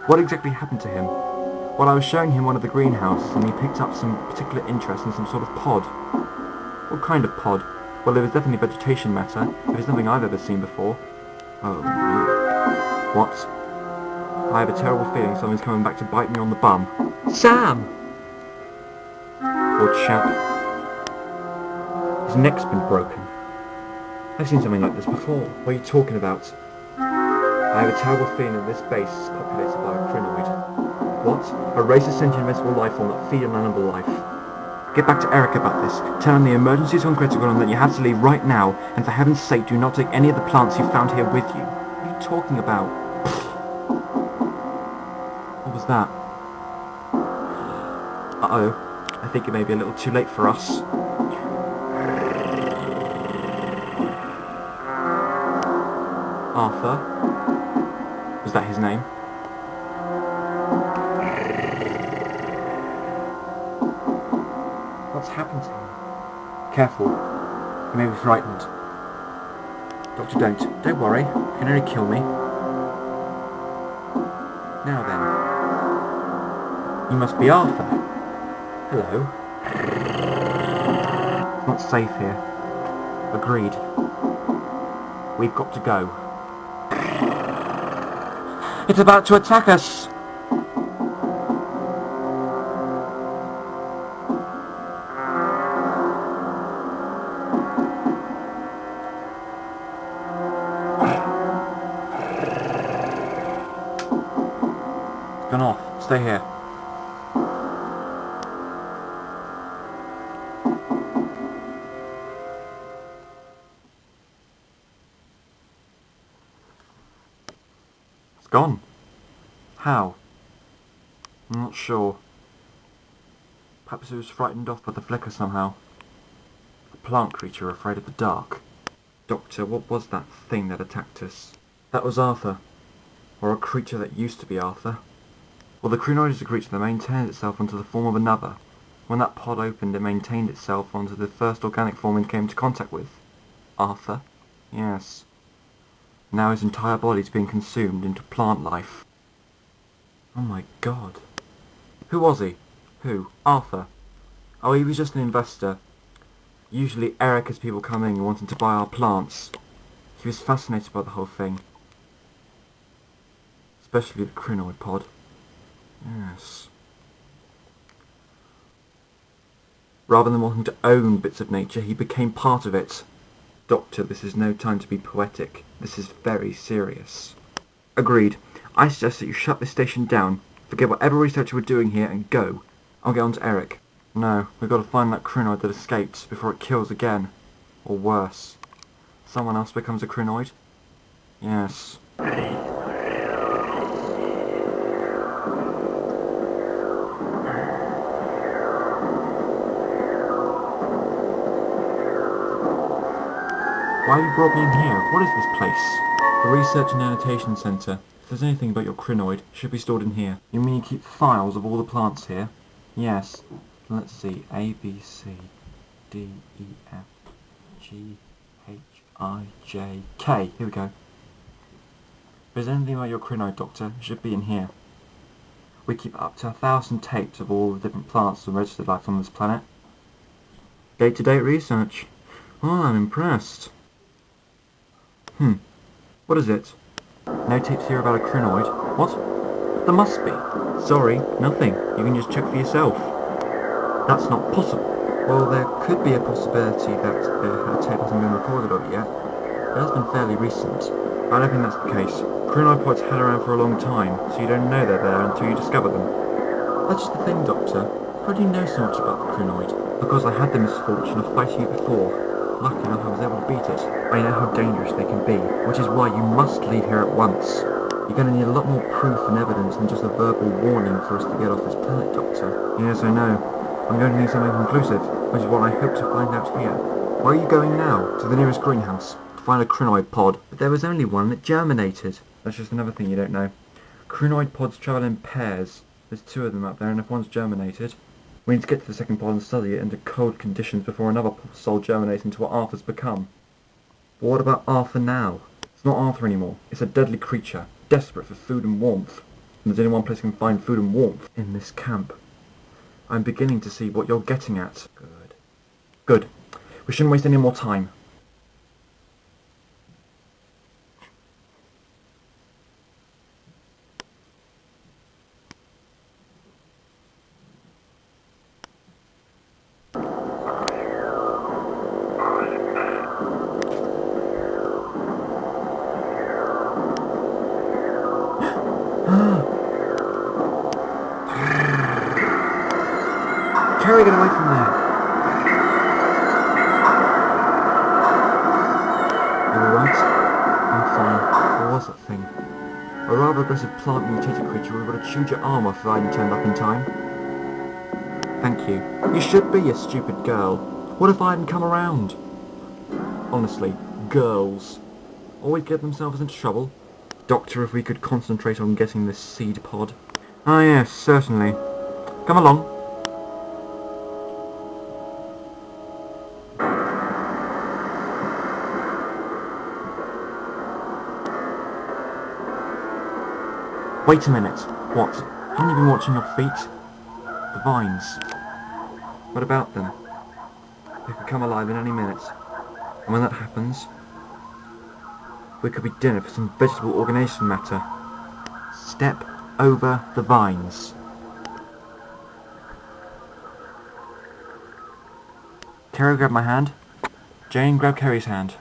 What exactly happened to him? Well, I was showing him one of the greenhouses and he picked up some particular interest in some sort of pod. What kind of pod? Well, it was definitely vegetation matter. It was nothing I've ever seen before. Oh, no. What? I have a terrible feeling someone's coming back to bite me on the bum. Sam! Poor chap. His neck's been broken. I've seen something like this before. What are you talking about? I have a terrible feeling that this base is populated by a Krynoid. What? A race of sentient invisible life form that feed on animal life. Get back to Eric about this. Tell him the emergency's gone critical and that you have to leave right now, and for heaven's sake do not take any of the plants you found here with you. What are you talking about? What was that? Uh-oh. I think it may be a little too late for us. Arthur? Was that his name? What's happened to him? Careful. He may be frightened. Doctor, don't worry. You can only kill me. Now then. You must be Arthur. Hello. It's not safe here. Agreed. We've got to go. It's about to attack us! Gone off. Stay here. It's gone. How? I'm not sure. Perhaps it was frightened off by the flicker somehow. A plant creature afraid of the dark. Doctor, what was that thing that attacked us? That was Arthur. Or a creature that used to be Arthur. Well, the Krynoid is a creature that maintains itself onto the form of another. When that pod opened, it maintained itself onto the first organic form it came into contact with. Arthur? Yes. Now his entire body's being consumed into plant life. Oh my god. Who was he? Who? Arthur? Oh, he was just an investor. Usually Eric has people coming and wanting to buy our plants. He was fascinated by the whole thing. Especially the Krynoid pod. Yes. Rather than wanting to own bits of nature, he became part of it. Doctor, this is no time to be poetic. This is very serious. Agreed. I suggest that you shut this station down, forget whatever research we're doing here, and go. I'll get on to Eric. No, we've got to find that Krynoid that escaped before it kills again. Or worse. Someone else becomes a Krynoid? Yes. Why have you brought me in here? What is this place? The Research and Annotation Centre. If there's anything about your Krynoid, it should be stored in here. You mean you keep files of all the plants here? Yes. Let's see. A, B, C, D, E, F, G, H, I, J, K. Here we go. If there's anything about your Krynoid, Doctor, it should be in here. We keep up to 1,000 tapes of all the different plants and registered life on this planet. Day-to-day research. Oh, I'm impressed. What is it? No tapes here about a Krynoid. What? There must be. Sorry, nothing. You can just check for yourself. That's not possible. Well, there could be a possibility that a tape hasn't been recorded of yet. It has been fairly recent. I don't think that's the case. Krynoid pods had around for a long time, so you don't know they're there until you discover them. That's just the thing, Doctor. How do you know so much about the Krynoid? Because I had the misfortune of fighting it before. Lucky enough I was able to beat it. I know how dangerous they can be, which is why you must leave here at once. You're going to need a lot more proof and evidence than just a verbal warning for us to get off this planet, Doctor. Yes, I know. I'm going to need something conclusive, which is what I hope to find out here. Where are you going now? To the nearest greenhouse, to find a Krynoid pod. But there was only one that germinated. That's just another thing you don't know. Krynoid pods travel in pairs. There's 2 of them up there, and if one's germinated, we need to get to the second pod and study it under cold conditions before another soul germinates into what Arthur's become. But what about Arthur now? It's not Arthur anymore. It's a deadly creature, desperate for food and warmth. there's only one place we can find food and warmth in this camp. I'm beginning to see what you're getting at. Good. Good. We shouldn't waste any more time. Kerry, get away from there! You alright? I'm fine. What was that thing? A rather aggressive plant mutated creature who would have chewed your arm off if I hadn't turned up in time. Thank you. You should be, you stupid girl. What if I hadn't come around? Honestly, girls always get themselves into trouble. Doctor, if we could concentrate on getting this seed pod. Ah yes, certainly. Come along. Wait a minute. What? Haven't you been watching your feet? The vines. What about them? They could come alive in any minute. And when that happens, we could be dinner for some vegetable organization matter. Step over the vines. Kerry, grab my hand. Jane, grab Kerry's hand.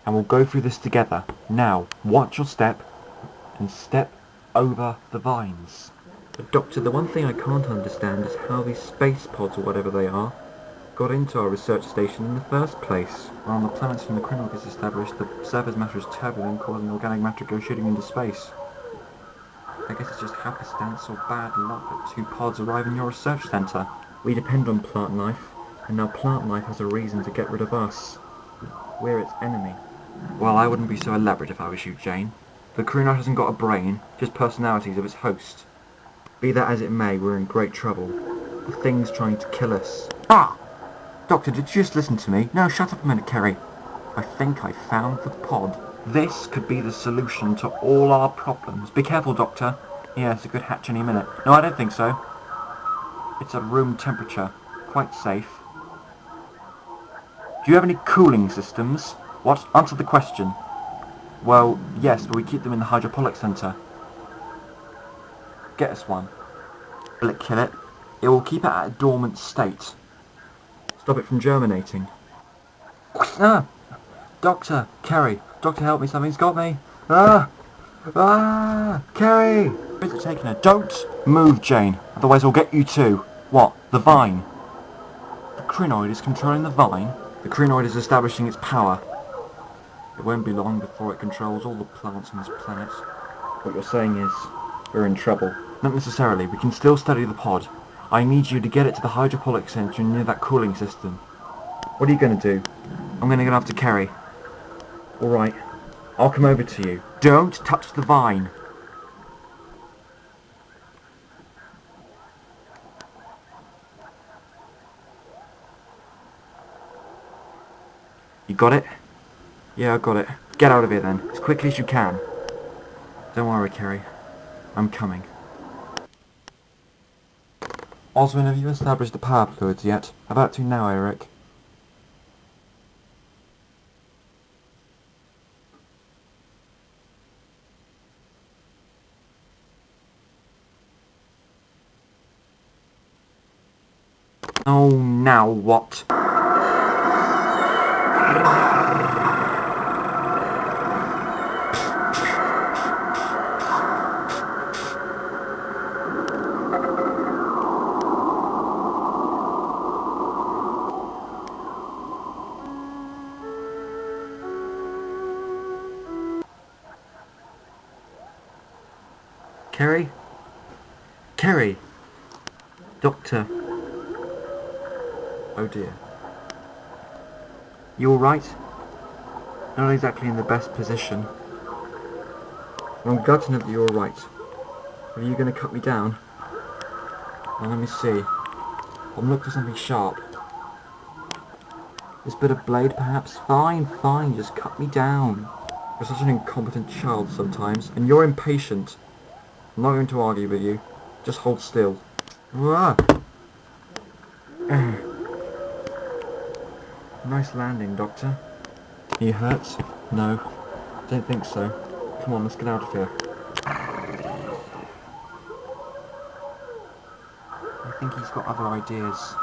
And we'll go through this together. Now, watch your step. And step over the vines. But Doctor, the one thing I can't understand is how these space pods, or whatever they are, got into our research station in the first place. Well, on the planets from the Krynoid is established, the surface matter is turbulent, causing organic matter to go shooting into space. I guess it's just happenstance or bad luck that two pods arrive in your research centre. We depend on plant life, and now plant life has a reason to get rid of us. We're its enemy. Well, I wouldn't be so elaborate if I was you, Jane. The Krynoid hasn't got a brain, just personalities of its host. Be that as it may, we're in great trouble. The thing's trying to kill us. Ah! Doctor, did you just listen to me? No, shut up a minute, Kerry. I think I found the pod. This could be the solution to all our problems. Be careful, Doctor. Yes, it could hatch any minute. No, I don't think so. It's at room temperature. Quite safe. Do you have any cooling systems? What? Answer the question. Well, yes, but we keep them in the hydroponic centre. Get us one. Will it kill it? It will keep it at a dormant state. Stop it from germinating. Ah! Doctor! Kerry! Doctor, help me, something's got me! Ah! Ah! Kerry! Where's it taking her? Don't move, Jane, otherwise I'll get you too. What? The vine? The Krynoid is controlling the vine? The Krynoid is establishing its power. It won't be long before it controls all the plants on this planet. What you're saying is, we're in trouble. Not necessarily, we can still study the pod. I need you to get it to the hydroponic centre near that cooling system. What are you going to do? I'm going to go after Kerry. Alright, I'll come over to you. Don't touch the vine. You got it? Yeah, I got it. Get out of here then, as quickly as you can. Don't worry, Kerry. I'm coming. Oswin, have you established the power fluids yet? About to now, Eric. Oh, now what? Kerry? Kerry! Doctor. Oh dear. You alright? Not exactly in the best position. Well, I'm glad to know that you're alright. Are you going to cut me down? Well, let me see. I'm looking for something sharp. This bit of blade, perhaps? Fine, fine, just cut me down. You're such an incompetent child sometimes, and you're impatient. I'm not going to argue with you. Just hold still. Ah. Nice landing, Doctor. Are you hurt? No. Don't think so. Come on, let's get out of here. I think he's got other ideas.